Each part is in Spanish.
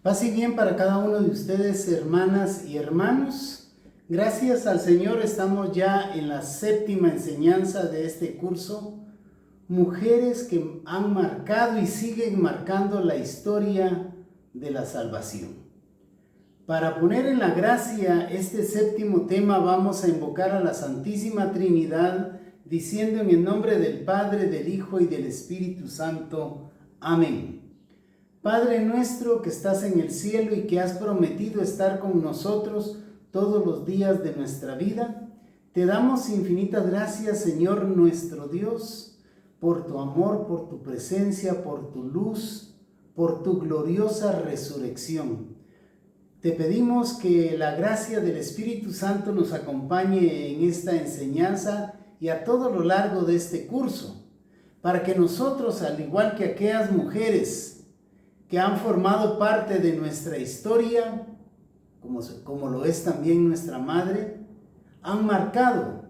Paz y bien para cada uno de ustedes, hermanas y hermanos. Gracias al Señor estamos ya en la séptima enseñanza de este curso. Mujeres que han marcado y siguen marcando la historia de la salvación. Para poner en la gracia este séptimo tema vamos a invocar a la Santísima Trinidad diciendo en el nombre del Padre, del Hijo y del Espíritu Santo. Amén. Padre nuestro que estás en el cielo y que has prometido estar con nosotros todos los días de nuestra vida, te damos infinitas gracias, Señor nuestro Dios, por tu amor, por tu presencia, por tu luz, por tu gloriosa resurrección. Te pedimos que la gracia del Espíritu Santo nos acompañe en esta enseñanza y a todo lo largo de este curso, para que nosotros, al igual que aquellas mujeres que han formado parte de nuestra historia, como lo es también nuestra madre, han marcado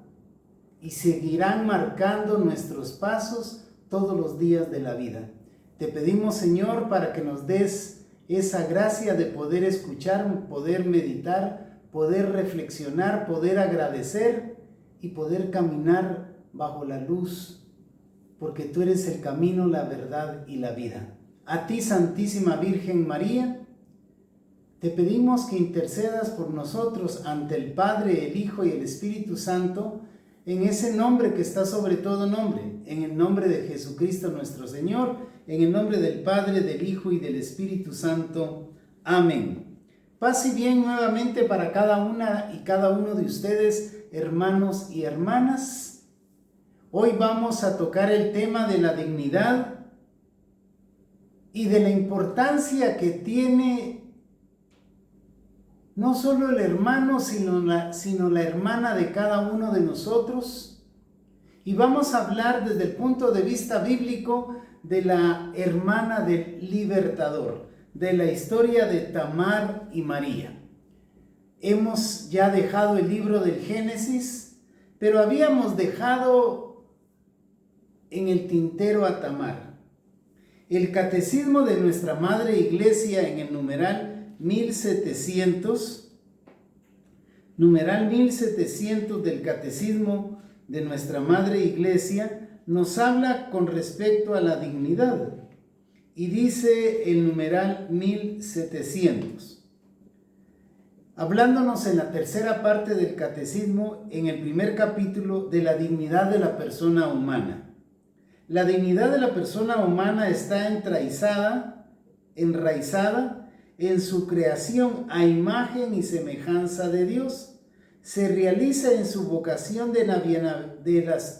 y seguirán marcando nuestros pasos todos los días de la vida. Te pedimos, Señor, para que nos des esa gracia de poder escuchar, poder meditar, poder reflexionar, poder agradecer y poder caminar bajo la luz, porque tú eres el camino, la verdad y la vida. A ti, Santísima Virgen María, te pedimos que intercedas por nosotros ante el Padre, el Hijo y el Espíritu Santo, en ese nombre que está sobre todo nombre, en el nombre de Jesucristo nuestro Señor, en el nombre del Padre, del Hijo y del Espíritu Santo. Amén. Paz y bien nuevamente para cada una y cada uno de ustedes, hermanos y hermanas. Hoy vamos a tocar el tema de la dignidad y de la importancia que tiene no solo el hermano, sino la hermana de cada uno de nosotros. Y vamos a hablar desde el punto de vista bíblico de la hermana del libertador, de la historia de Tamar y María. Hemos ya dejado el libro del Génesis, pero habíamos dejado en el tintero a Tamar. El catecismo de nuestra Madre Iglesia en el numeral 1700 del catecismo de nuestra Madre Iglesia nos habla con respecto a la dignidad y dice el numeral 1700, hablándonos en la tercera parte del catecismo en el primer capítulo de la dignidad de la persona humana. La dignidad de la persona humana está enraizada en su creación a imagen y semejanza de Dios. Se realiza en su vocación de las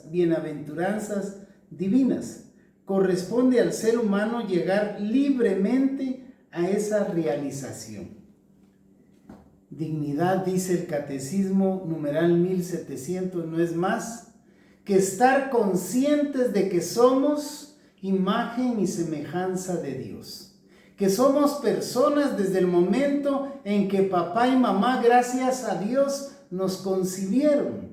bienaventuranzas divinas. Corresponde al ser humano llegar libremente a esa realización. Dignidad, dice el catecismo numeral 1700, no es más que estar conscientes de que somos imagen y semejanza de Dios, que somos personas desde el momento en que papá y mamá, gracias a Dios, nos concibieron.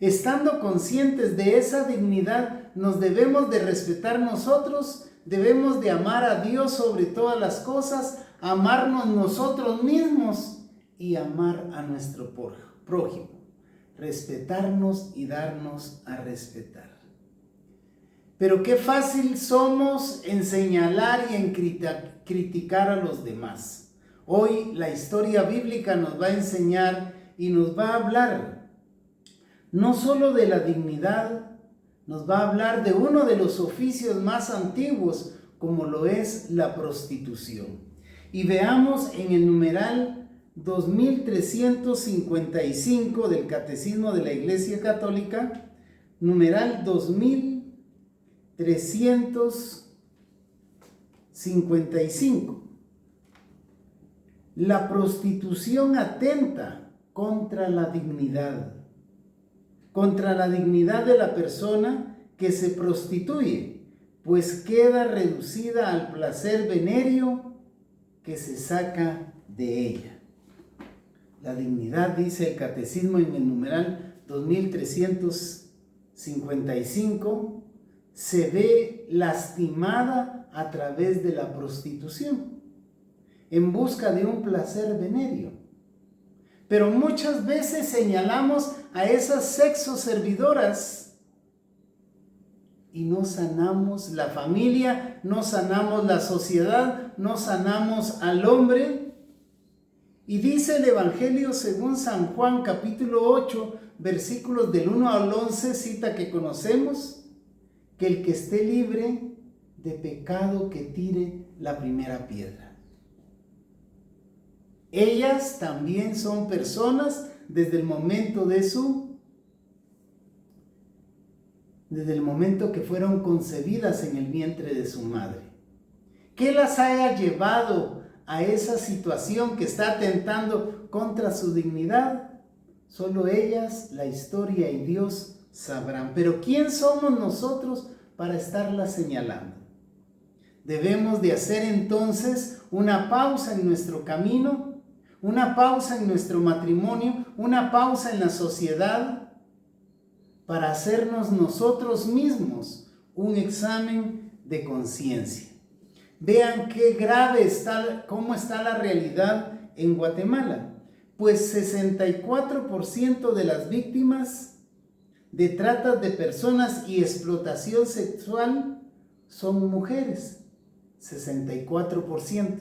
Estando conscientes de esa dignidad, nos debemos de respetar nosotros, debemos de amar a Dios sobre todas las cosas, amarnos nosotros mismos y amar a nuestro prójimo. Respetarnos y darnos a respetar. Pero qué fácil somos en señalar y en criticar a los demás. Hoy la historia bíblica nos va a enseñar y nos va a hablar no solo de la dignidad, nos va a hablar de uno de los oficios más antiguos, como lo es la prostitución. Y veamos en el numeral 2355 del Catecismo de la Iglesia Católica, numeral 2355. La prostitución atenta contra la dignidad de la persona que se prostituye, pues queda reducida al placer venéreo que se saca de ella. La dignidad, dice el catecismo en el numeral 2355, se ve lastimada a través de la prostitución. en busca de un placer venéreo. Pero muchas veces señalamos a esas sexo servidoras y no sanamos la familia, no sanamos la sociedad, no sanamos al hombre. Y dice el Evangelio según San Juan, capítulo 8, versículos del 1 al 11, cita que conocemos, que el que esté libre de pecado que tire la primera piedra. Ellas también son personas desde el momento que fueron concebidas en el vientre de su madre. ¿Qué las haya llevado a esa situación que está atentando contra su dignidad? Solo ellas, la historia y Dios sabrán. Pero ¿quién somos nosotros para estarla señalando? Debemos de hacer entonces una pausa en nuestro camino, una pausa en nuestro matrimonio, una pausa en la sociedad, para hacernos nosotros mismos un examen de conciencia. Vean qué grave está, cómo está la realidad en Guatemala. Pues 64% de las víctimas de trata de personas y explotación sexual son mujeres. 64%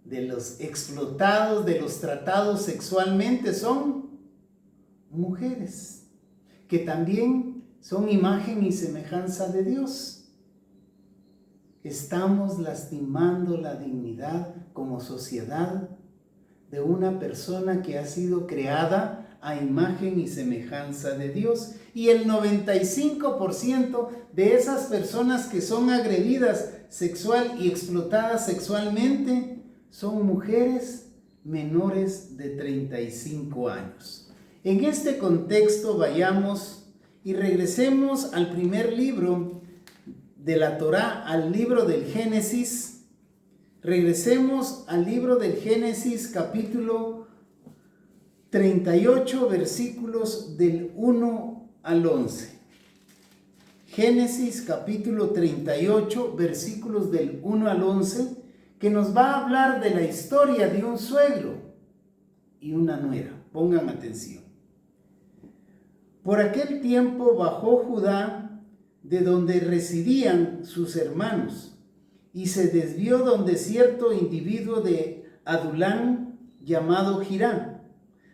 de los explotados, de los tratados sexualmente son mujeres, que también son imagen y semejanza de Dios. Estamos lastimando la dignidad como sociedad de una persona que ha sido creada a imagen y semejanza de Dios. Y el 95% de esas personas que son agredidas sexual y explotadas sexualmente son mujeres menores de 35 años. En este contexto vayamos y regresemos al primer libro de la Torá, al libro del Génesis. Regresemos al libro del Génesis, capítulo 38, versículos del 1 al 11. Génesis, capítulo 38, versículos del 1 al 11, que nos va a hablar de la historia de un suegro y una nuera. Pongan atención. Por aquel tiempo bajó Judá de donde residían sus hermanos, y se desvió donde cierto individuo de Adulán llamado Girá.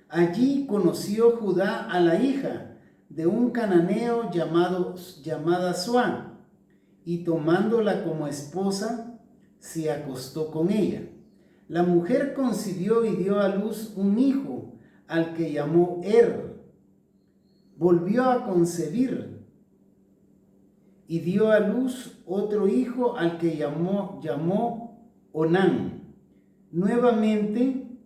Allí conoció Judá a la hija de un cananeo llamada Suá, y tomándola como esposa, se acostó con ella. La mujer concibió y dio a luz un hijo, al que llamó Volvió a concebir y dio a luz otro hijo, al que llamó Onán. Nuevamente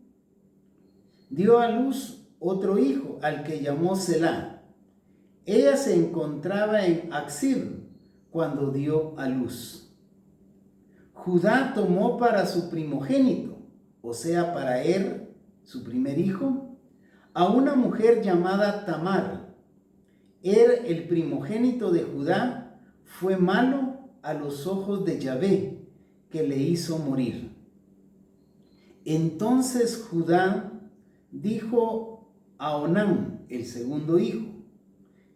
dio a luz otro hijo, al que llamó Selá. Ella se encontraba en Acsib cuando dio a luz. Judá tomó para su primogénito, o sea, para su primer hijo, a una mujer llamada Tamar. El primogénito de Judá, fue malo a los ojos de Yahvé, que le hizo morir. Entonces Judá dijo a Onán, el segundo hijo: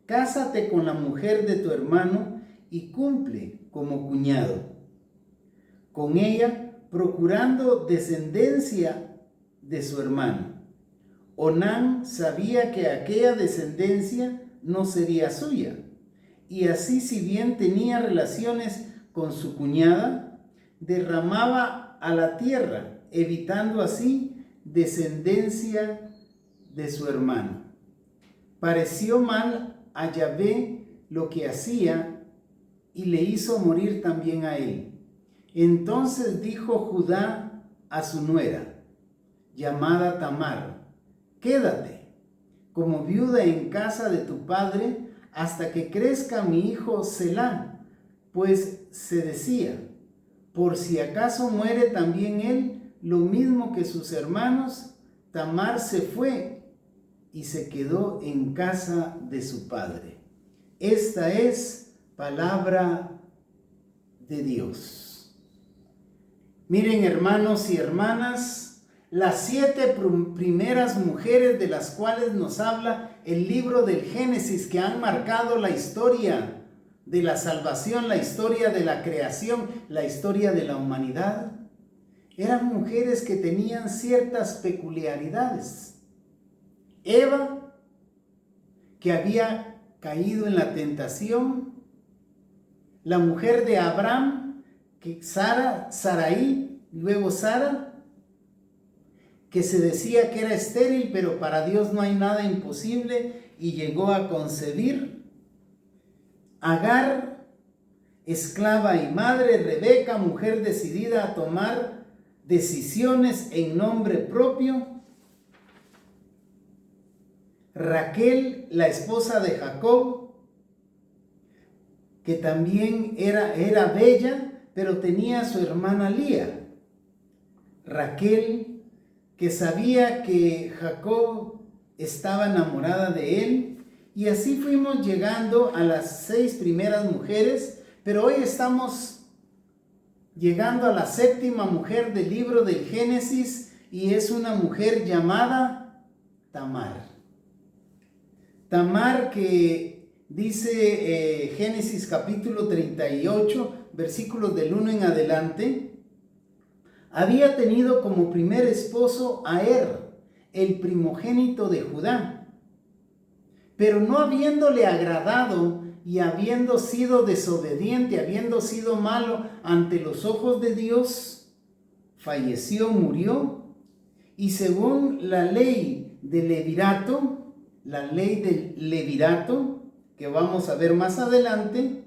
cásate con la mujer de tu hermano y cumple como cuñado con ella, procurando descendencia de su hermano. Onán sabía que aquella descendencia no sería suya, y así, si bien tenía relaciones con su cuñada, derramaba a la tierra, evitando así descendencia de su hermano. Pareció mal a Yahvé lo que hacía, y le hizo morir también a él. Entonces dijo Judá a su nuera, llamada Tamar: quédate como viuda en casa de tu padre hasta que crezca mi hijo Selá, pues se decía: por si acaso muere también él, lo mismo que sus hermanos. Tamar se fue y se quedó en casa de su padre. Esta es palabra de Dios. Miren, hermanos y hermanas, las 7 primeras mujeres de las cuales nos habla el libro del Génesis, que han marcado la historia de la salvación, la historia de la creación, la historia de la humanidad, eran mujeres que tenían ciertas peculiaridades. Eva, que había caído en la tentación; la mujer de Abraham, que Sarai, luego Sara, que se decía que era estéril, pero para Dios no hay nada imposible, y llegó a concebir. Agar, esclava y madre; Rebeca, mujer decidida a tomar decisiones en nombre propio; Raquel, la esposa de Jacob, que también era bella, pero tenía a su hermana Lía. Raquel, que sabía que Jacob estaba enamorada de él. Y así fuimos llegando a las 6 primeras mujeres, pero hoy estamos llegando a la 7ª mujer del libro del Génesis, y es una mujer llamada Tamar. Tamar, que dice Génesis capítulo 38, versículos del 1 en adelante, había tenido como primer esposo a el primogénito de Judá. Pero no habiéndole agradado y habiendo sido desobediente, habiendo sido malo ante los ojos de Dios, falleció, murió. Y según la ley del levirato, que vamos a ver más adelante,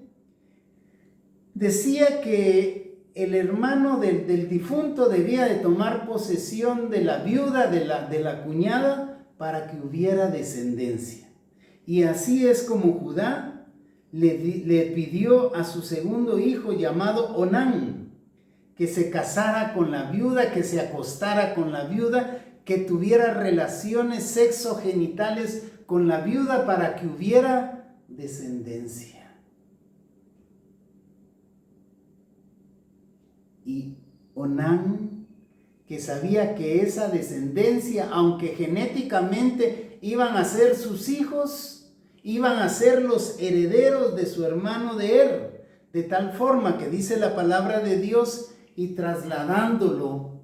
decía que el hermano del difunto debía de tomar posesión de la viuda, de la cuñada, para que hubiera descendencia. Y así es como Judá le pidió a su segundo hijo, llamado Onán, que se casara con la viuda, que se acostara con la viuda, que tuviera relaciones sexogenitales con la viuda para que hubiera descendencia. Y Onán, que sabía que esa descendencia, aunque genéticamente iban a ser sus hijos, iban a ser los herederos de su hermano de de tal forma que dice la palabra de Dios, y trasladándolo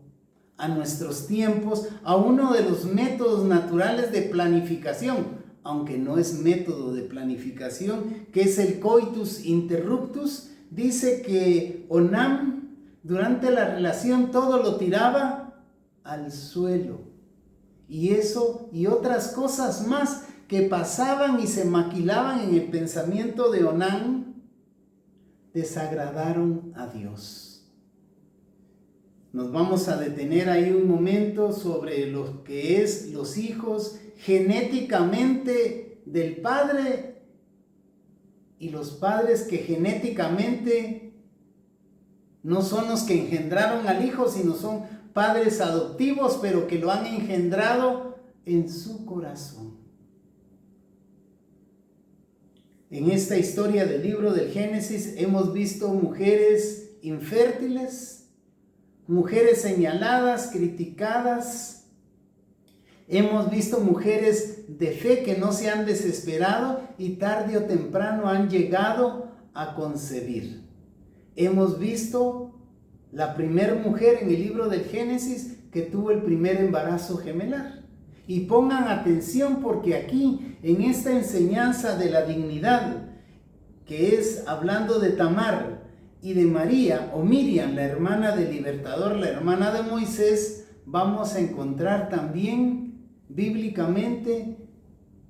a nuestros tiempos, a uno de los métodos naturales de planificación, aunque no es método de planificación, que es el coitus interruptus, dice que Onán, durante la relación, todo lo tiraba al suelo. Y eso y otras cosas más que pasaban y se maquilaban en el pensamiento de Onán, desagradaron a Dios. Nos vamos a detener ahí un momento sobre lo que es los hijos genéticamente del padre y los padres que genéticamente no son los que engendraron al hijo, sino son padres adoptivos, pero que lo han engendrado en su corazón. En esta historia del libro del Génesis hemos visto mujeres infértiles, mujeres señaladas, criticadas. Hemos visto mujeres de fe que no se han desesperado y tarde o temprano han llegado a concebir. Hemos visto la primer mujer en el libro del Génesis que tuvo el primer embarazo gemelar. Y pongan atención, porque aquí, en esta enseñanza de la dignidad, que es hablando de Tamar y de María o Miriam, la hermana del libertador, la hermana de Moisés, vamos a encontrar también bíblicamente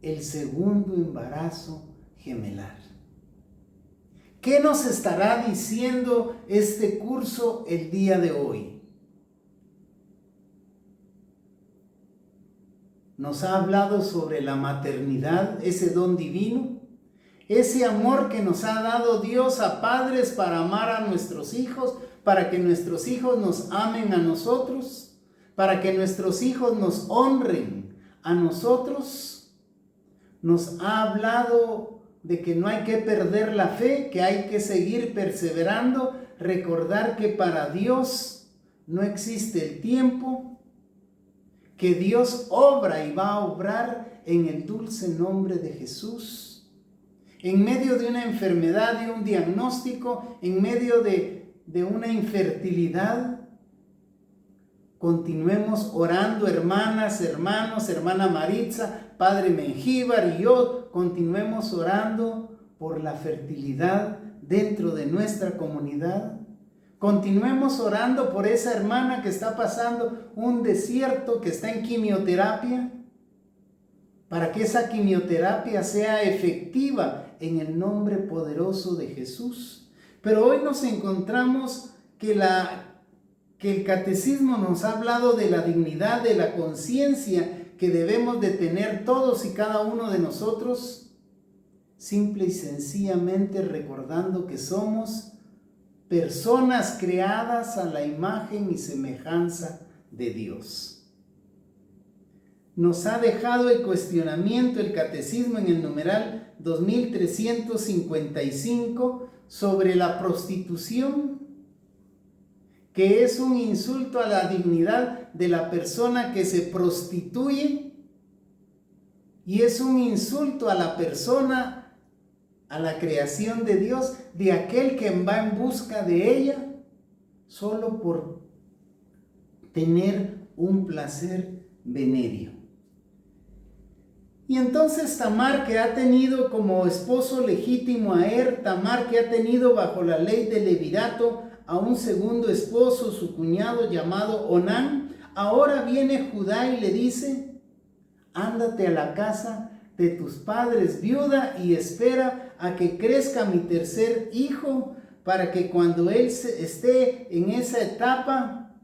el segundo embarazo gemelar. ¿Qué nos estará diciendo este curso el día de hoy? Nos ha hablado sobre la maternidad, ese don divino, ese amor que nos ha dado Dios a padres para amar a nuestros hijos, para que nuestros hijos nos amen a nosotros, para que nuestros hijos nos honren a nosotros. Nos ha hablado de que no hay que perder la fe, que hay que seguir perseverando, recordar que para Dios no existe el tiempo, que Dios obra y va a obrar en el dulce nombre de Jesús. En medio de una enfermedad, de un diagnóstico, en medio de una infertilidad, continuemos orando, hermanas, hermanos, hermana Maritza, Padre Mengíbar y yo, continuemos orando por la fertilidad dentro de nuestra comunidad. Continuemos orando por esa hermana que está pasando un desierto, que está en quimioterapia, para que esa quimioterapia sea efectiva en el nombre poderoso de Jesús. Pero hoy nos encontramos que el catecismo nos ha hablado de la dignidad, de la conciencia que debemos de tener todos y cada uno de nosotros, simple y sencillamente recordando que somos personas creadas a la imagen y semejanza de Dios. Nos ha dejado el cuestionamiento, el catecismo en el numeral 2355 sobre la prostitución, que es un insulto a la dignidad de la persona que se prostituye y es un insulto a la persona, a la creación de Dios, de aquel que va en busca de ella solo por tener un placer venéreo. Y entonces Tamar, que ha tenido como esposo legítimo a Tamar, que ha tenido bajo la ley del levirato a un segundo esposo, su cuñado llamado Onán, ahora viene Judá y le dice: ándate a la casa de tus padres viuda y espera a que crezca mi tercer hijo, para que cuando él esté en esa etapa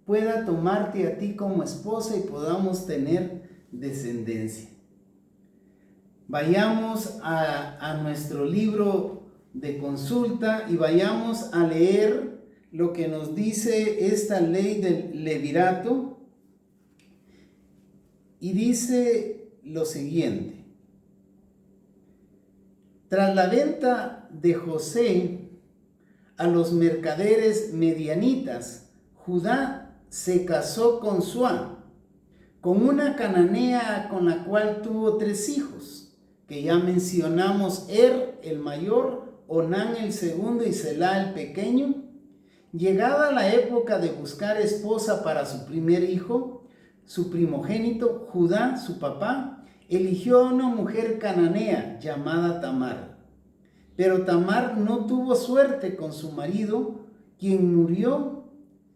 pueda tomarte a ti como esposa y podamos tener descendencia. Vayamos a nuestro libro de consulta y vayamos a leer lo que nos dice esta ley del levirato, y dice lo siguiente: tras la venta de José a los mercaderes medianitas, Judá se casó con Suá, con una cananea con la cual tuvo 3 hijos, que ya mencionamos: el mayor, Onán el segundo y Selá el pequeño. Llegada la época de buscar esposa para su primer hijo, su primogénito, Judá, su papá, eligió a una mujer cananea llamada Tamar. Pero Tamar no tuvo suerte con su marido, quien murió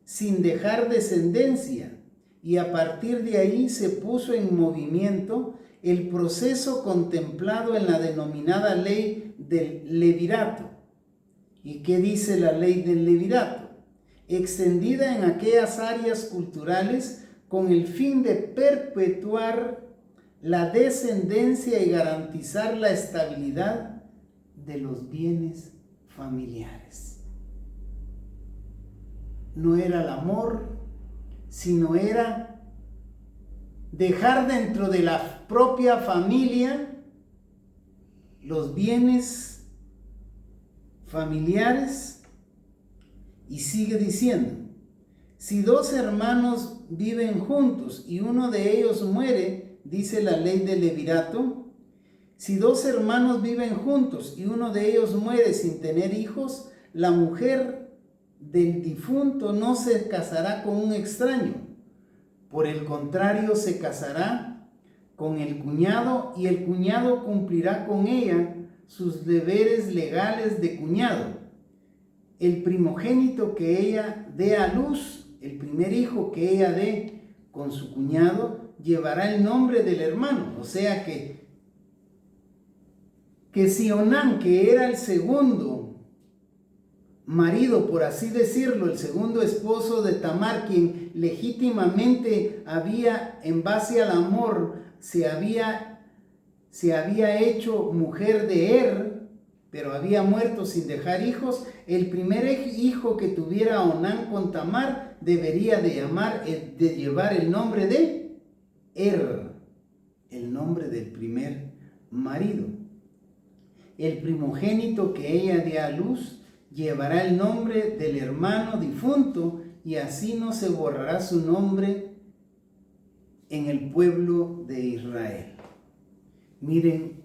sin dejar descendencia, y a partir de ahí se puso en movimiento el proceso contemplado en la denominada ley del levirato. ¿Y qué dice la ley del levirato? Extendida en aquellas áreas culturales con el fin de perpetuar la descendencia y garantizar la estabilidad de los bienes familiares. No era el amor, sino era dejar dentro de la propia familia los bienes familiares. Y sigue diciendo: si 2 hermanos viven juntos y uno de ellos muere, dice la ley del levirato, si 2 hermanos viven juntos y uno de ellos muere sin tener hijos, la mujer del difunto no se casará con un extraño. Por el contrario, se casará con el cuñado y el cuñado cumplirá con ella sus deberes legales de cuñado. El primogénito que ella dé a luz, el primer hijo que ella dé con su cuñado, llevará el nombre del hermano. O sea que si Onán, que era el segundo marido, por así decirlo, el segundo esposo de Tamar, quien legítimamente había, en base al amor, se había hecho mujer de pero había muerto sin dejar hijos, el primer hijo que tuviera Onán con Tamar debería de llevar el nombre de el nombre del primer marido. El primogénito que ella dé a luz llevará el nombre del hermano difunto y así no se borrará su nombre en el pueblo de Israel. Miren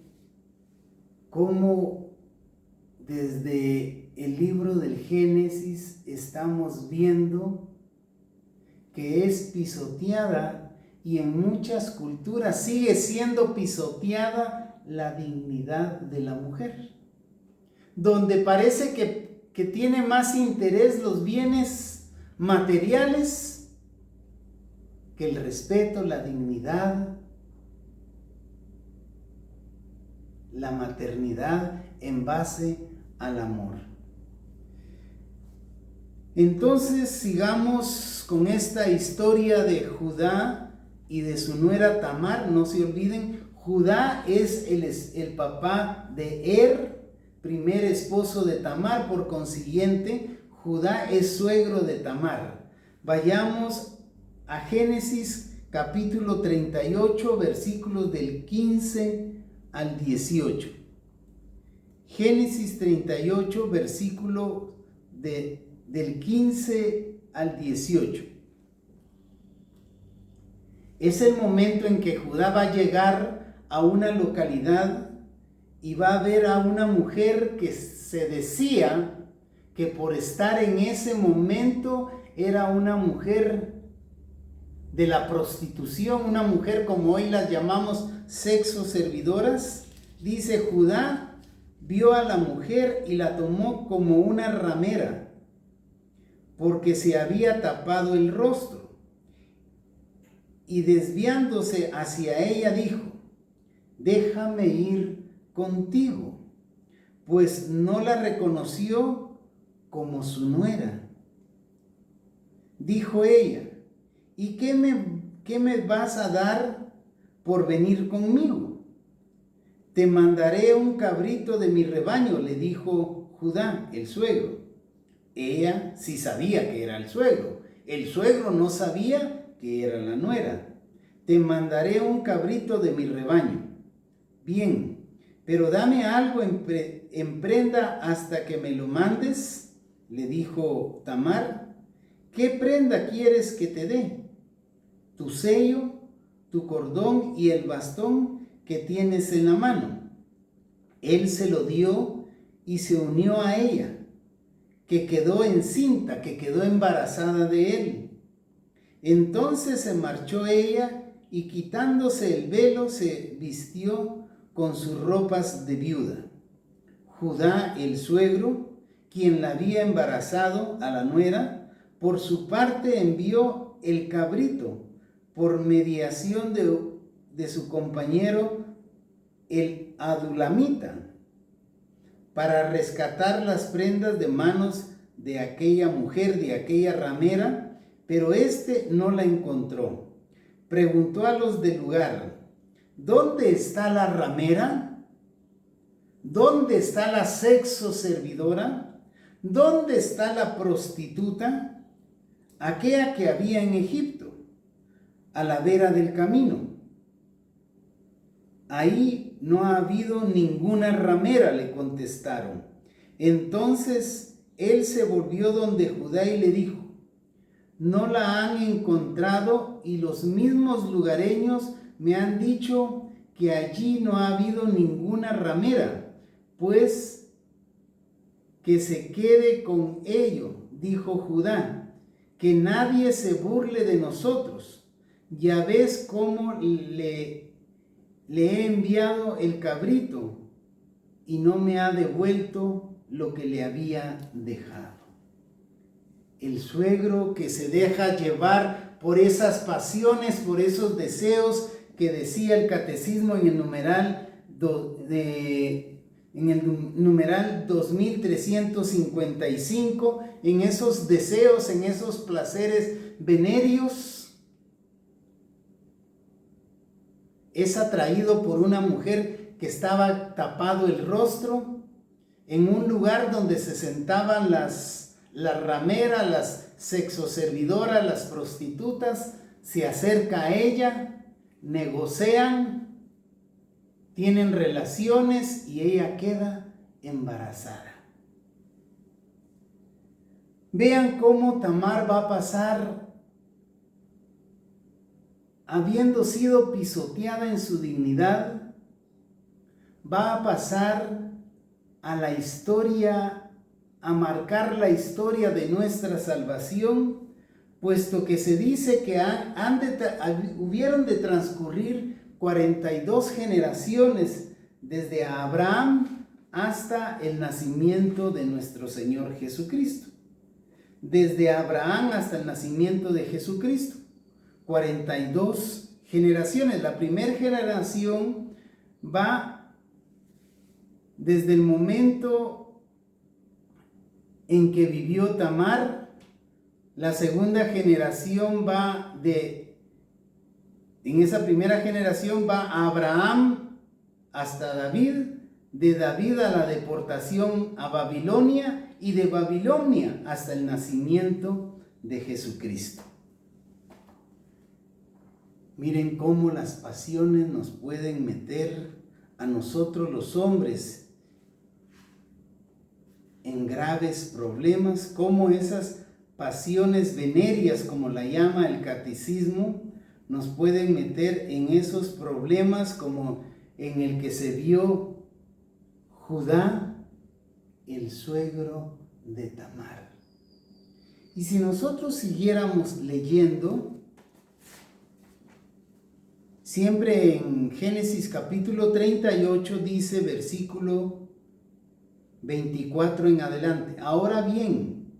cómo desde el libro del Génesis estamos viendo que es pisoteada, y en muchas culturas sigue siendo pisoteada, la dignidad de la mujer, donde parece que tiene más interés los bienes materiales que el respeto, la dignidad, la maternidad en base al amor. Entonces sigamos con esta historia de Judá y de su nuera Tamar. No se olviden, Judá es el papá de primer esposo de Tamar. Por consiguiente, Judá es suegro de Tamar. Vayamos a Génesis capítulo 38, versículos del 15 al 18. Génesis 38, versículo del 15 al 18. Es el momento en que Judá va a llegar a una localidad y va a ver a una mujer que se decía que por estar en ese momento era una mujer de la prostitución, una mujer como hoy las llamamos sexo servidoras. Dice: Judá vio a la mujer y la tomó como una ramera, porque se había tapado el rostro. Y desviándose hacia ella dijo: déjame ir contigo, pues no la reconoció como su nuera. Dijo ella: ¿y qué me vas a dar por venir conmigo? Te mandaré un cabrito de mi rebaño, le dijo Judá, el suegro. Ella sí sabía que era el suegro no sabía que era la nuera. Te mandaré un cabrito de mi rebaño. Bien, pero dame algo en prenda hasta que me lo mandes, le dijo Tamar. ¿Qué prenda quieres que te dé? Tu sello, tu cordón y el bastón que tienes en la mano. Él se lo dio y se unió a ella, que quedó encinta, que quedó embarazada de él. Entonces se marchó ella y quitándose el velo se vistió con sus ropas de viuda. Judá, el suegro, quien la había embarazado a la nuera, por su parte envió el cabrito por mediación de su compañero el adulamita, para rescatar las prendas de manos de aquella mujer, de aquella ramera, pero éste no la encontró. Preguntó a los del lugar: ¿dónde está la ramera? ¿Dónde está la sexo servidora? ¿Dónde está la prostituta? Aquella que había en Egipto, a la vera del camino. Ahí no ha habido ninguna ramera, le contestaron. Entonces él se volvió donde Judá y le dijo: no la han encontrado, y los mismos lugareños me han dicho que allí no ha habido ninguna ramera, pues que se quede con ello, dijo Judá, que nadie se burle de nosotros. Ya ves cómo le he enviado el cabrito y no me ha devuelto lo que le había dejado. El suegro que se deja llevar por esas pasiones, por esos deseos que decía el catecismo en el numeral 2355, en esos deseos, en esos placeres venéreos, es atraído por una mujer que estaba tapado el rostro en un lugar donde se sentaban las rameras, las sexoservidoras, las prostitutas. Se acerca a ella, negocian, tienen relaciones y ella queda embarazada. Vean cómo Tamar va a pasar, habiendo sido pisoteada en su dignidad, va a pasar a la historia, a marcar la historia de nuestra salvación, puesto que se dice que hubieron de transcurrir 42 generaciones desde Abraham hasta el nacimiento de nuestro Señor Jesucristo. Desde Abraham hasta el nacimiento de Jesucristo, 42 generaciones. La primera generación va desde el momento en que vivió Tamar. La segunda generación en esa primera generación va Abraham hasta David, de David a la deportación a Babilonia y de Babilonia hasta el nacimiento de Jesucristo. Miren cómo las pasiones nos pueden meter a nosotros los hombres en graves problemas, cómo esas pasiones venéreas, como la llama el catecismo, nos pueden meter en esos problemas como en el que se vio Judá, el suegro de Tamar. Y si nosotros siguiéramos leyendo, siempre en Génesis capítulo 38 dice, versículo 24 en adelante: ahora bien,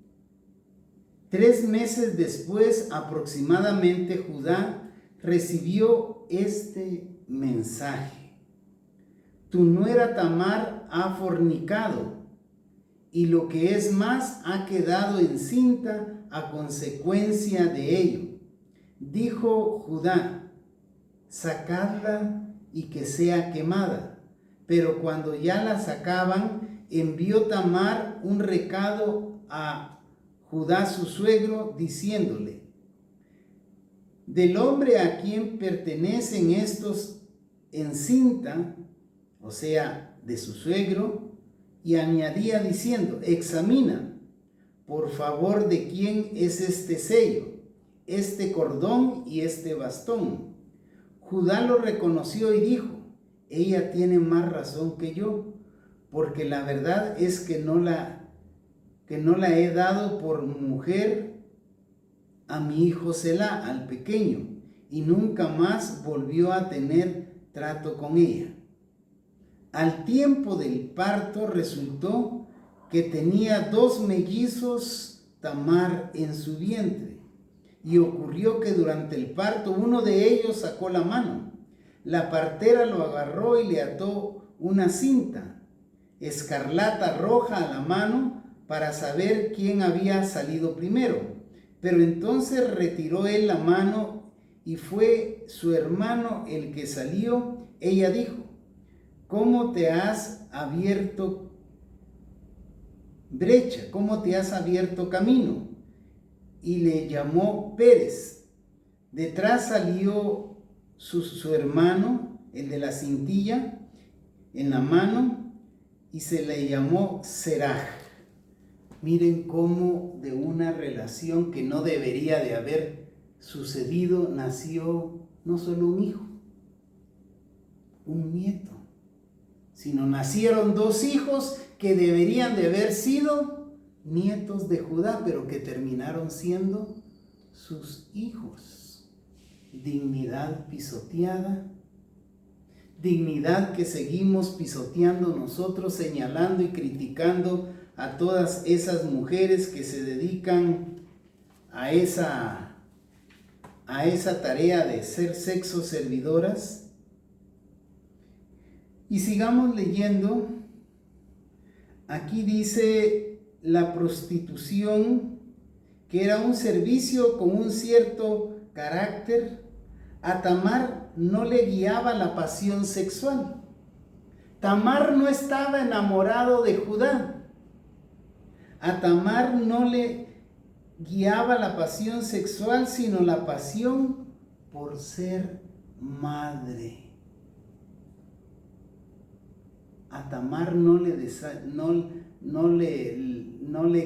3 meses después aproximadamente, Judá recibió este mensaje: tu nuera Tamar ha fornicado, y lo que es más, ha quedado encinta a consecuencia de ello. Dijo Judá: sacadla y que sea quemada. Pero cuando ya la sacaban, envió Tamar un recado a Judá su suegro, diciéndole: del hombre a quien pertenecen estos encinta, o sea, de su suegro. Y añadía diciendo: examina, por favor, de quién es este sello, este cordón y este bastón. Judá lo reconoció y dijo: ella tiene más razón que yo, porque la verdad es que no la he dado por mujer a mi hijo Selá, al pequeño, y nunca más volvió a tener trato con ella. Al tiempo del parto resultó que tenía 2 mellizos Tamar en su vientre, y ocurrió que durante el parto uno de ellos sacó la mano. La partera lo agarró y le ató una cinta escarlata roja a la mano para saber quién había salido primero. Pero entonces retiró él la mano y fue su hermano el que salió. Ella dijo: ¿cómo te has abierto brecha? ¿Cómo te has abierto camino? Y le llamó Pérez. Detrás salió su hermano, el de la cintilla en la mano, y se le llamó Seraj. Miren cómo de una relación que no debería de haber sucedido nació no solo un hijo, un nieto, sino nacieron 2 hijos que deberían de haber sido nietos de Judá, pero que terminaron siendo sus hijos. Dignidad pisoteada, dignidad que seguimos pisoteando nosotros, señalando y criticando a todas esas mujeres que se dedican a esa tarea de ser sexo servidoras. Y sigamos leyendo. Aquí dice la prostitución, que era un servicio con un cierto carácter. A Tamar no le guiaba la pasión sexual. Tamar no estaba enamorado de Judá. A Tamar no le guiaba la pasión sexual, sino la pasión por ser madre. A Tamar no le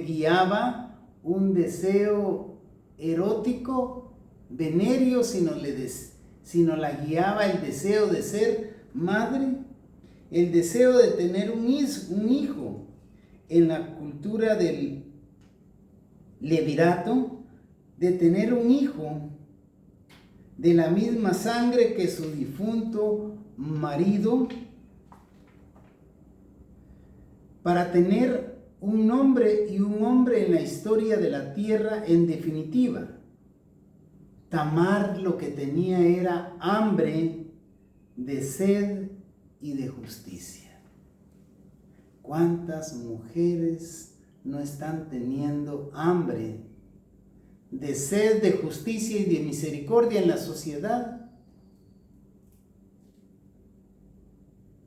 guiaba un deseo erótico, venéreo, sino la guiaba el deseo de ser madre, el deseo de tener un hijo. En la cultura del levirato, de tener un hijo de la misma sangre que su difunto marido, para tener un nombre y un hombre en la historia de la tierra. En definitiva, Tamar lo que tenía era hambre de sed y de justicia. ¿Cuántas mujeres no están teniendo hambre de sed, de justicia y de misericordia en la sociedad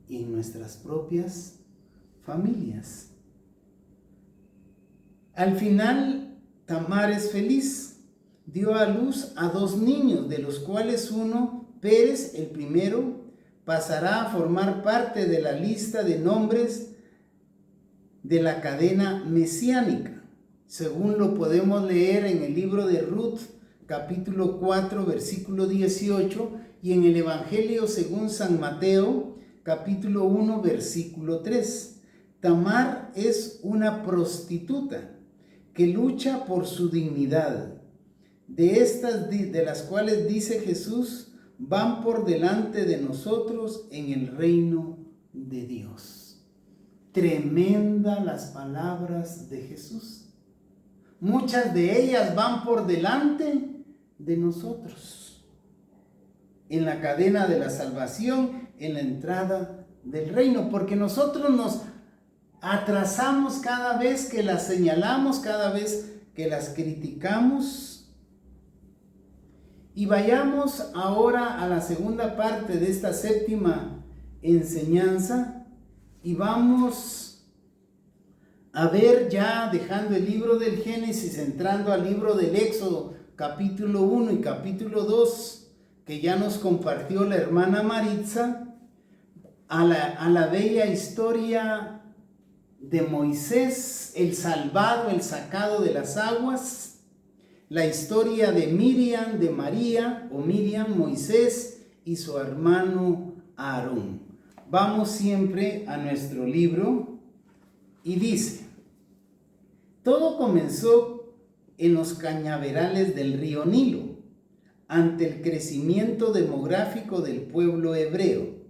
y en nuestras propias familias? Al final, Tamar es feliz. Dio a luz a 2 niños, de los cuales uno, Pérez, el primero, pasará a formar parte de la lista de nombres de la cadena mesiánica, según lo podemos leer en el libro de Ruth, capítulo 4, versículo 18, y en el Evangelio según San Mateo, capítulo 1, versículo 3. Tamar es una prostituta que lucha por su dignidad. De las cuales dice Jesús, van por delante de nosotros en el reino de Dios. Tremenda las palabras de Jesús. Muchas de ellas van por delante de nosotros en la cadena de la salvación, en la entrada del reino, porque nosotros nos atrasamos cada vez que las señalamos, cada vez que las criticamos. Y vayamos ahora a la segunda parte de esta séptima enseñanza y vamos a ver, ya dejando el libro del Génesis, entrando al libro del Éxodo, capítulo 1 y capítulo 2, que ya nos compartió la hermana Maritza, a la bella historia de Moisés, el salvado, el sacado de las aguas, la historia de Miriam, de María, o Miriam, Moisés y su hermano Aarón. Vamos siempre a nuestro libro y dice: todo comenzó en los cañaverales del río Nilo, ante el crecimiento demográfico del pueblo hebreo.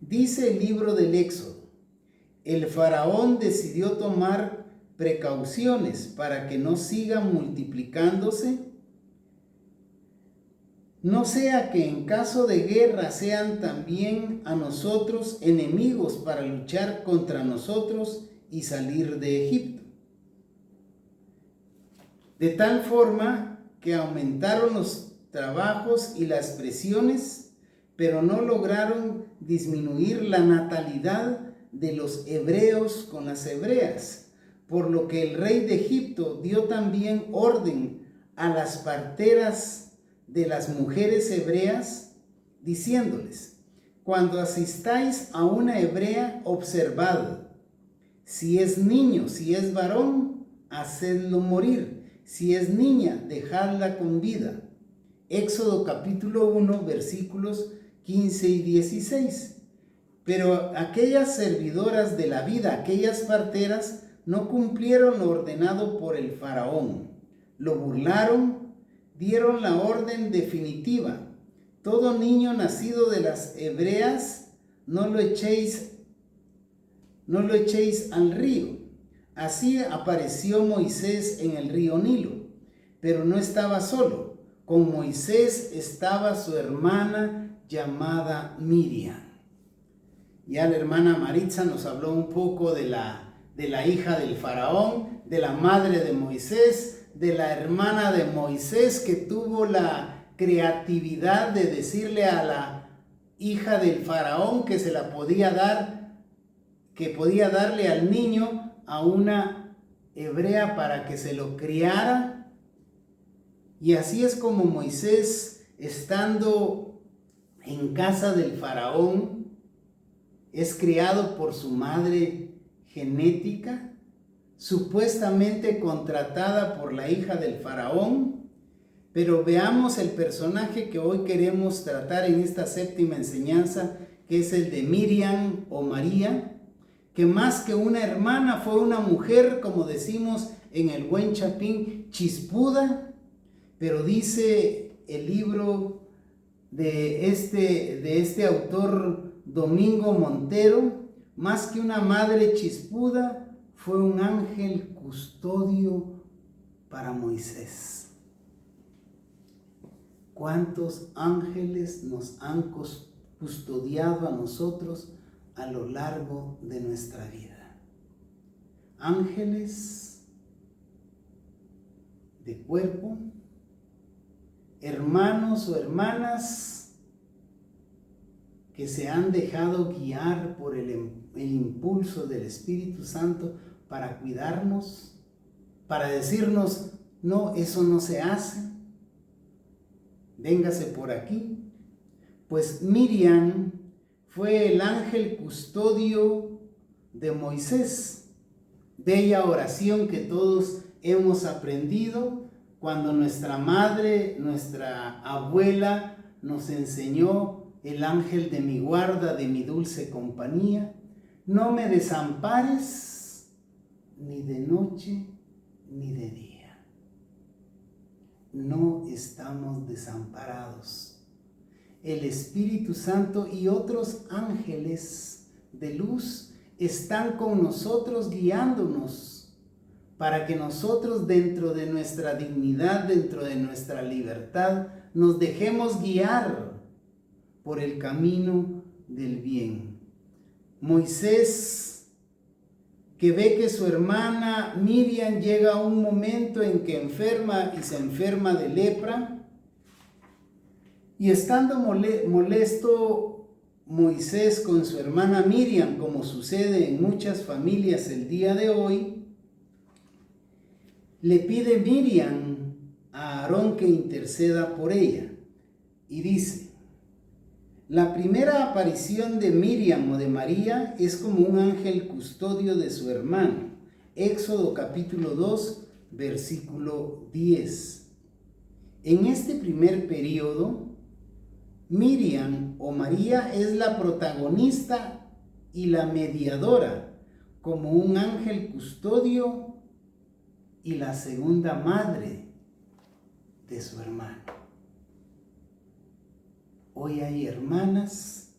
Dice el libro del Éxodo: el faraón decidió tomar precauciones para que no sigan multiplicándose, no sea que en caso de guerra sean también a nosotros enemigos para luchar contra nosotros y salir de Egipto. De tal forma que aumentaron los trabajos y las presiones, pero no lograron disminuir la natalidad de los hebreos con las hebreas, por lo que el rey de Egipto dio también orden a las parteras de las mujeres hebreas, diciéndoles: cuando asistáis a una hebrea, observad, si es niño, si es varón, hacedlo morir, si es niña, dejadla con vida. Éxodo capítulo 1, versículos 15 y 16. Pero aquellas servidoras de la vida, aquellas parteras, no cumplieron lo ordenado por el faraón. Lo burlaron, dieron la orden definitiva: todo niño nacido de las hebreas no lo echéis al río. Así apareció Moisés en el río Nilo, pero no estaba solo. Con Moisés estaba su hermana llamada Miriam. Ya la hermana Maritza nos habló un poco de la hija del faraón, de la madre de Moisés, de la hermana de Moisés, que tuvo la creatividad de decirle a la hija del faraón que se la podía dar, que podía darle al niño a una hebrea para que se lo criara. Y así es como Moisés, estando en casa del faraón, es criado por su madre genética, supuestamente contratada por la hija del faraón, pero veamos el personaje que hoy queremos tratar en esta séptima enseñanza, que es el de Miriam o María, que más que una hermana fue una mujer, como decimos en el buen chapín, chispuda, pero dice el libro de este autor Domingo Montero, más que una madre chispuda, fue un ángel custodio para Moisés. ¿Cuántos ángeles nos han custodiado a nosotros a lo largo de nuestra vida? Ángeles de cuerpo, hermanos o hermanas que se han dejado guiar por el impulso del Espíritu Santo para cuidarnos, para decirnos, no, eso no se hace, véngase por aquí. Pues Miriam fue el ángel custodio de Moisés, bella oración que todos hemos aprendido cuando nuestra madre, nuestra abuela nos enseñó: el ángel de mi guarda, de mi dulce compañía, no me desampares ni de noche ni de día. No estamos desamparados. El Espíritu Santo y otros ángeles de luz están con nosotros guiándonos para que nosotros, dentro de nuestra dignidad, dentro de nuestra libertad, nos dejemos guiar por el camino del bien. Moisés, que ve que su hermana Miriam llega a un momento en que enferma y se enferma de lepra, y estando molesto Moisés con su hermana Miriam, como sucede en muchas familias el día de hoy, le pide Miriam a Aarón que interceda por ella, y dice: la primera aparición de Miriam o de María es como un ángel custodio de su hermano. Éxodo capítulo 2, versículo 10. En este primer periodo, Miriam o María es la protagonista y la mediadora, como un ángel custodio y la segunda madre de su hermano. Hoy hay hermanas,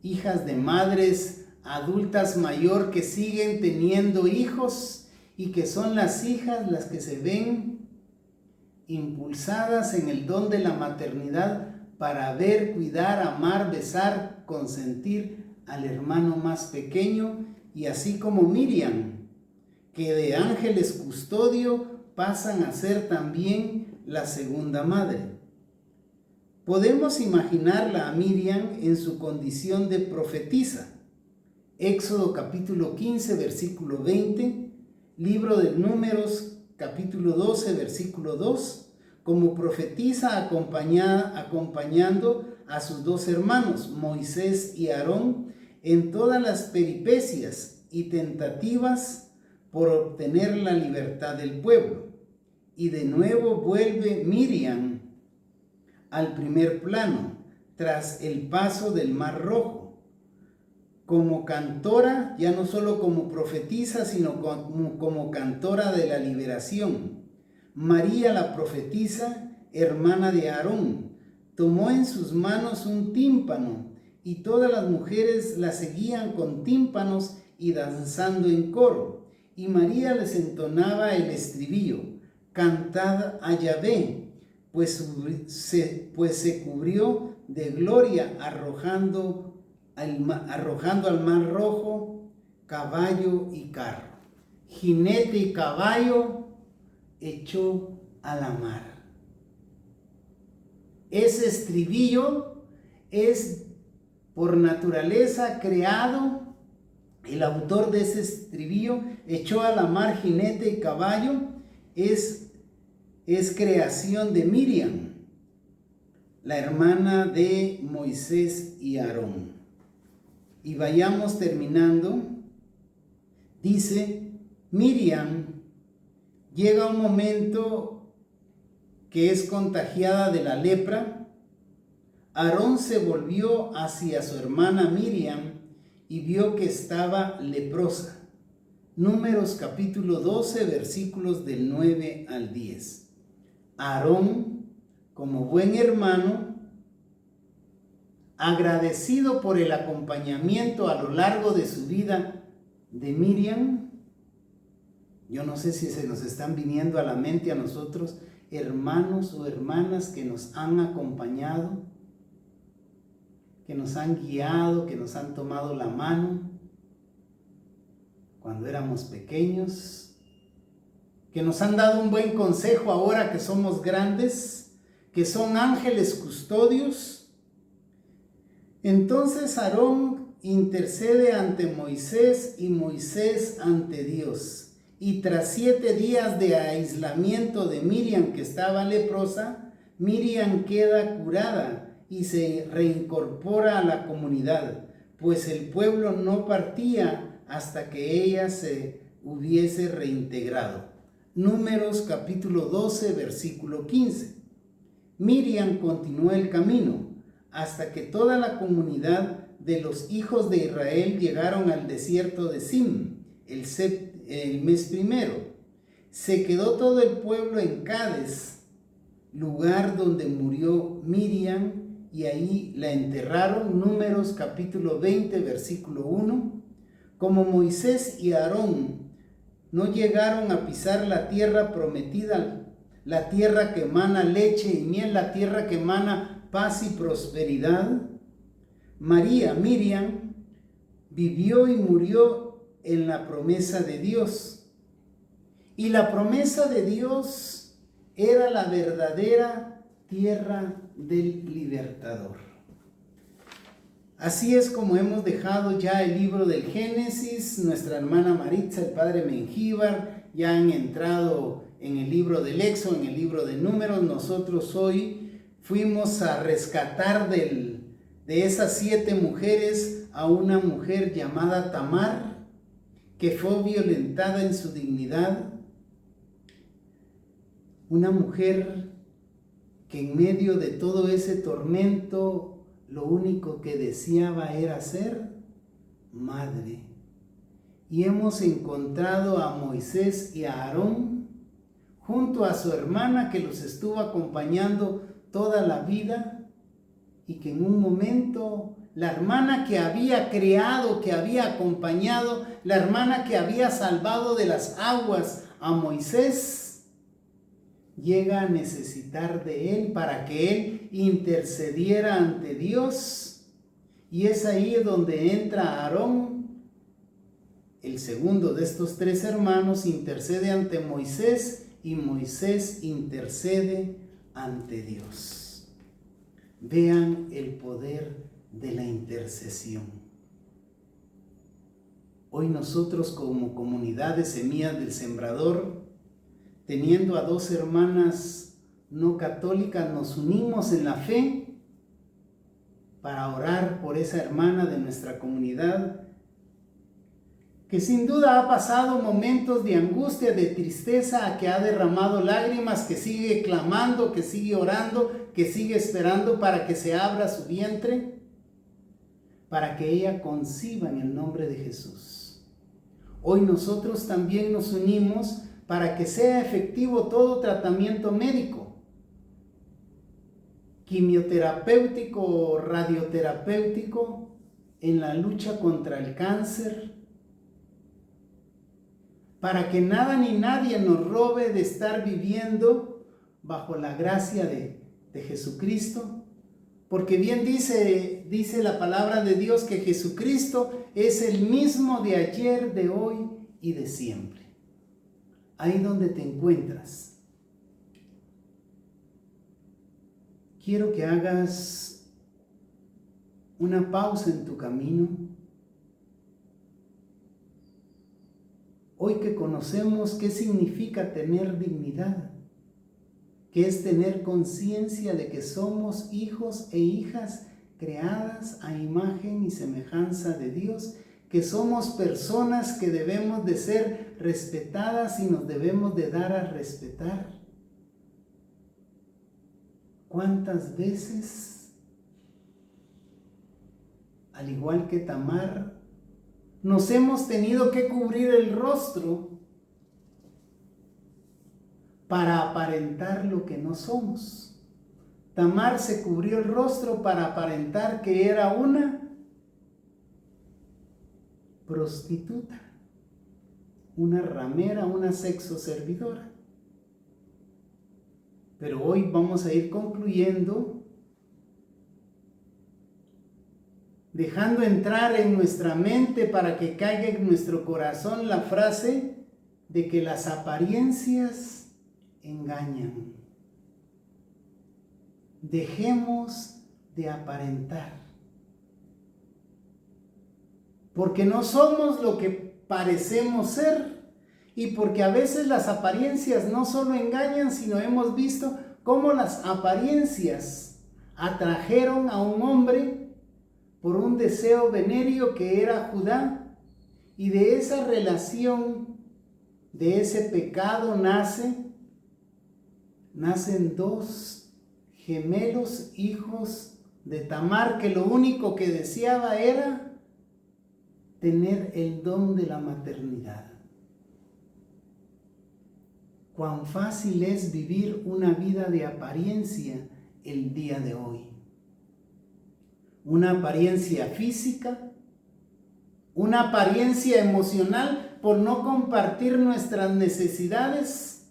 hijas de madres adultas mayor que siguen teniendo hijos y que son las hijas las que se ven impulsadas en el don de la maternidad para ver, cuidar, amar, besar, consentir al hermano más pequeño, y así como Miriam, que de ángeles custodio pasan a ser también la segunda madre. Podemos imaginarla a Miriam en su condición de profetisa. Éxodo capítulo 15, versículo 20, libro de Números capítulo 12, versículo 2, como profetisa acompañando a sus dos hermanos, Moisés y Aarón, en todas las peripecias y tentativas por obtener la libertad del pueblo. Y de nuevo vuelve Miriam al primer plano, tras el paso del Mar Rojo, como cantora, ya no solo como profetisa, sino como cantora de la liberación. María, la profetisa, hermana de Aarón, tomó en sus manos un tímpano, y todas las mujeres la seguían con tímpanos y danzando en coro. Y María les entonaba el estribillo: cantad a Yahvé, pues se cubrió de gloria arrojando al mar rojo caballo y carro. Jinete y caballo echó a la mar. Ese estribillo es por naturaleza creado. El autor de ese estribillo, echó a la mar jinete y caballo, es creación de Miriam, la hermana de Moisés y Aarón. Y vayamos terminando. Dice, Miriam llega un momento que es contagiada de la lepra. Aarón se volvió hacia su hermana Miriam y vio que estaba leprosa. Números capítulo 12, versículos del 9 al 10. Aarón, como buen hermano, agradecido por el acompañamiento a lo largo de su vida de Miriam. Yo no sé si se nos están viniendo a la mente a nosotros hermanos o hermanas que nos han acompañado, que nos han guiado, que nos han tomado la mano cuando éramos pequeños, que nos han dado un buen consejo ahora que somos grandes, que son ángeles custodios. Entonces Aarón intercede ante Moisés y Moisés ante Dios. Y tras 7 días de aislamiento de Miriam, que estaba leprosa, Miriam queda curada y se reincorpora a la comunidad, pues el pueblo no partía hasta que ella se hubiese reintegrado. Números capítulo 12, versículo 15. Miriam continuó el camino hasta que toda la comunidad de los hijos de Israel llegaron al desierto de Sim, el mes primero. Se quedó todo el pueblo en Cades, lugar donde murió Miriam, y ahí la enterraron. Números capítulo 20, versículo 1. Como Moisés y Aarón no llegaron a pisar la tierra prometida, la tierra que emana leche y miel, la tierra que emana paz y prosperidad, Miriam, vivió y murió en la promesa de Dios. Y la promesa de Dios era la verdadera tierra del libertador. Así es como hemos dejado ya el libro del Génesis. Nuestra hermana Maritza, el padre Mengíbar, ya han entrado en el libro del Éxodo, en el libro de Números. Nosotros hoy fuimos a rescatar de esas 7 mujeres a una mujer llamada Tamar, que fue violentada en su dignidad. Una mujer que en medio de todo ese tormento lo único que deseaba era ser madre. Y hemos encontrado a Moisés y a Aarón junto a su hermana que los estuvo acompañando toda la vida, y que en un momento la hermana que había creado, que había acompañado, la hermana que había salvado de las aguas a Moisés, llega a necesitar de él para que él intercediera ante Dios. Y es ahí donde entra Aarón, el segundo de estos 3 hermanos, intercede ante Moisés y Moisés intercede ante Dios. Vean el poder de la intercesión. Hoy nosotros como comunidad de Semillas del Sembrador, teniendo a 2 hermanas no católicas, nos unimos en la fe para orar por esa hermana de nuestra comunidad, que sin duda ha pasado momentos de angustia, de tristeza, que ha derramado lágrimas, que sigue clamando, que sigue orando, que sigue esperando para que se abra su vientre, para que ella conciba en el nombre de Jesús. Hoy nosotros también nos unimos para que sea efectivo todo tratamiento médico, quimioterapéutico o radioterapéutico, en la lucha contra el cáncer, para que nada ni nadie nos robe de estar viviendo bajo la gracia de Jesucristo, porque bien dice la palabra de Dios que Jesucristo es el mismo de ayer, de hoy y de siempre. Ahí donde te encuentras, quiero que hagas una pausa en tu camino. Hoy que conocemos qué significa tener dignidad, que es tener conciencia de que somos hijos e hijas creadas a imagen y semejanza de Dios, que somos personas que debemos de ser respetadas y nos debemos de dar a respetar. ¿Cuántas veces, al igual que Tamar, nos hemos tenido que cubrir el rostro para aparentar lo que no somos? Tamar se cubrió el rostro para aparentar que era una prostituta, una ramera, una sexo servidora. Pero hoy vamos a ir concluyendo, dejando entrar en nuestra mente para que caiga en nuestro corazón la frase de que las apariencias engañan. Dejemos de aparentar, porque no somos lo que parecemos ser. Y porque a veces las apariencias no solo engañan, sino hemos visto cómo las apariencias atrajeron a un hombre por un deseo venéreo que era Judá. Y de esa relación, de ese pecado nacen dos gemelos hijos de Tamar, que lo único que deseaba era tener el don de la maternidad. Cuán fácil es vivir una vida de apariencia el día de hoy. Una apariencia física, una apariencia emocional por no compartir nuestras necesidades,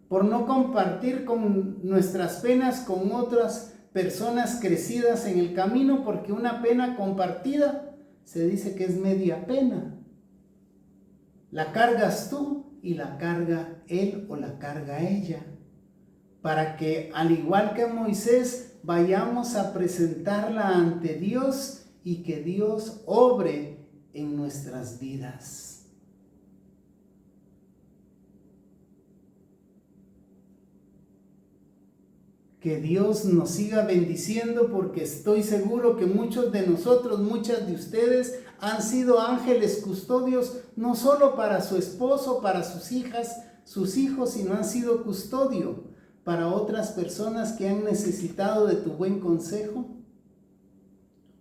por no compartir con nuestras penas con otras personas crecidas en el camino, porque una pena compartida se dice que es media pena. La cargas tú y la carga él o la carga ella, para que al igual que Moisés vayamos a presentarla ante Dios y que Dios obre en nuestras vidas. Que Dios nos siga bendiciendo, porque estoy seguro que muchos de nosotros, muchas de ustedes han sido ángeles custodios, no solo para su esposo, para sus hijas, sus hijos, sino han sido custodio para otras personas que han necesitado de tu buen consejo.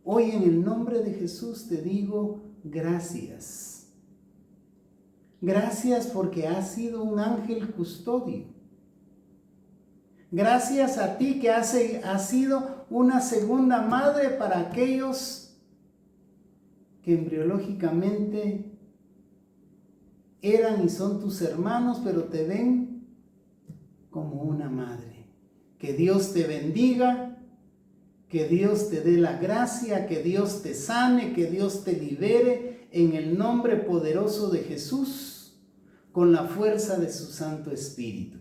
Hoy en el nombre de Jesús te digo gracias. Gracias porque has sido un ángel custodio. Gracias a ti que has sido una segunda madre para aquellos que embriológicamente eran y son tus hermanos, pero te ven como una madre. Que Dios te bendiga, que Dios te dé la gracia, que Dios te sane, que Dios te libere en el nombre poderoso de Jesús, con la fuerza de su Santo Espíritu.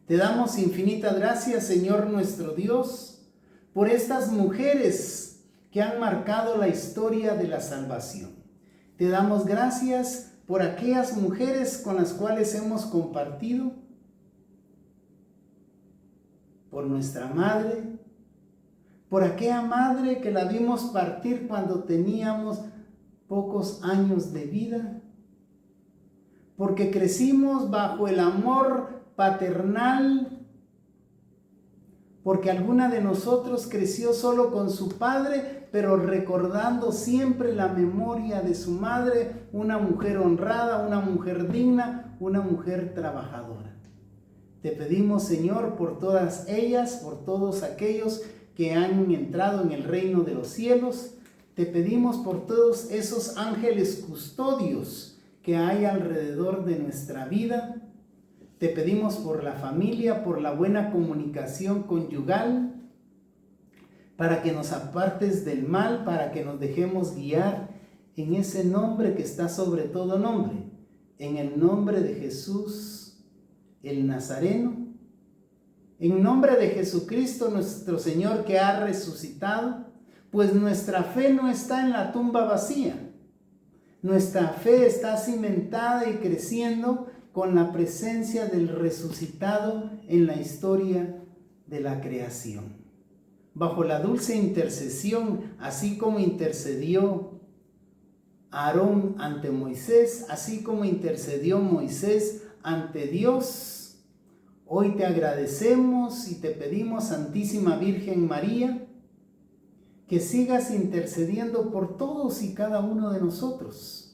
Te damos infinitas gracias, Señor nuestro Dios, por estas mujeres que han marcado la historia de la salvación. Te damos gracias por aquellas mujeres con las cuales hemos compartido, por nuestra madre, por aquella madre que la vimos partir cuando teníamos pocos años de vida, porque crecimos bajo el amor paternal, porque alguna de nosotros creció solo con su padre, pero recordando siempre la memoria de su madre, una mujer honrada, una mujer digna, una mujer trabajadora. Te pedimos, Señor, por todas ellas, por todos aquellos que han entrado en el reino de los cielos. Te pedimos por todos esos ángeles custodios que hay alrededor de nuestra vida. Te pedimos por la familia, por la buena comunicación conyugal, para que nos apartes del mal, para que nos dejemos guiar en ese nombre que está sobre todo nombre, en el nombre de Jesús, el Nazareno, en nombre de Jesucristo nuestro Señor, que ha resucitado, pues nuestra fe no está en la tumba vacía. Nuestra fe está cimentada y creciendo con la presencia del resucitado en la historia de la creación. Bajo la dulce intercesión, así como intercedió Aarón ante Moisés, así como intercedió Moisés ante Dios. Hoy te agradecemos y te pedimos, Santísima Virgen María, que sigas intercediendo por todos y cada uno de nosotros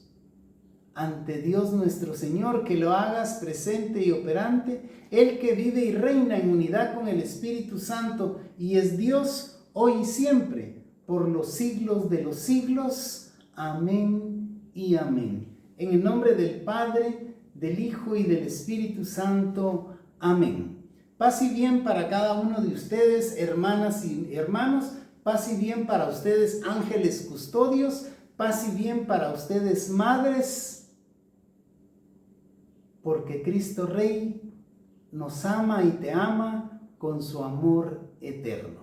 ante Dios nuestro Señor, que lo hagas presente y operante, Él que vive y reina en unidad con el Espíritu Santo y es Dios hoy y siempre, por los siglos de los siglos. Amén y amén. En el nombre del Padre, del Hijo y del Espíritu Santo. Amén. Paz y bien para cada uno de ustedes, hermanas y hermanos. Paz y bien para ustedes, ángeles custodios. Paz y bien para ustedes, madres, porque Cristo Rey nos ama y te ama con su amor eterno.